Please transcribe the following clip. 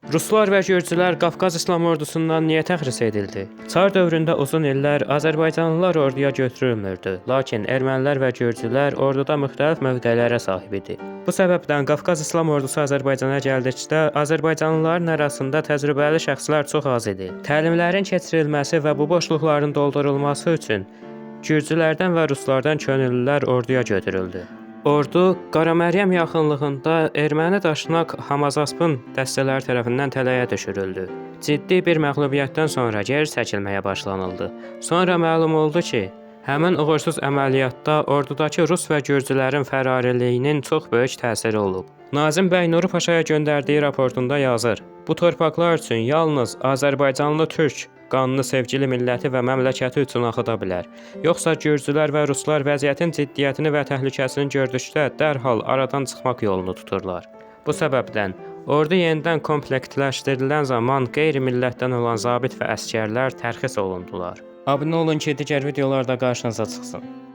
Ruslar və Gürcülər Qafqaz İslam Ordusundan niyə təxris edildi? Çar dövründə uzun illər Azərbaycanlılar orduya götürülmürdü, lakin ermənilər və Gürcülər orduda müxtəlif mövqelərə sahib idi. Bu səbəbdən Qafqaz İslam Ordusu Azərbaycana gəldikdə Azərbaycanlıların arasında təcrübəli şəxslər çox az idi. Təlimlərin keçirilməsi və bu boşluqların doldurulması üçün Gürcülərdən və Ruslardan könüllülər orduya götürüldü. Ordu Qaraməryəm yaxınlığında erməni daşnaq Hamazaspın dəstələri tərəfindən tələyə düşürüldü. Ciddi bir məğlubiyyətdən sonra geri çəkilməyə başlanıldı. Sonra məlum oldu ki, həmin uğursuz əməliyyatda ordudakı Rus və Gürcülərin fərariliyinin çox böyük təsiri olub. Nazim bəy Nuru Paşaya göndərdiyi raportunda yazır: "Bu torpaqlar üçün yalnız Azərbaycanlı türk qanını sevgili milləti və məmləkəti üçün axıda bilər. Yoxsa Gürcülər və Ruslar vəziyyətin ciddiyyətini və təhlükəsini gördükdə dərhal aradan çıxmaq yolunu tuturlar." Bu səbəbdən ordu yenidən komplektləşdirilən zaman qeyri-millətdən olan zabit və əsgərlər tərxis olundular. Abunə olun ki, digər videolarda qarşınıza çıxsın.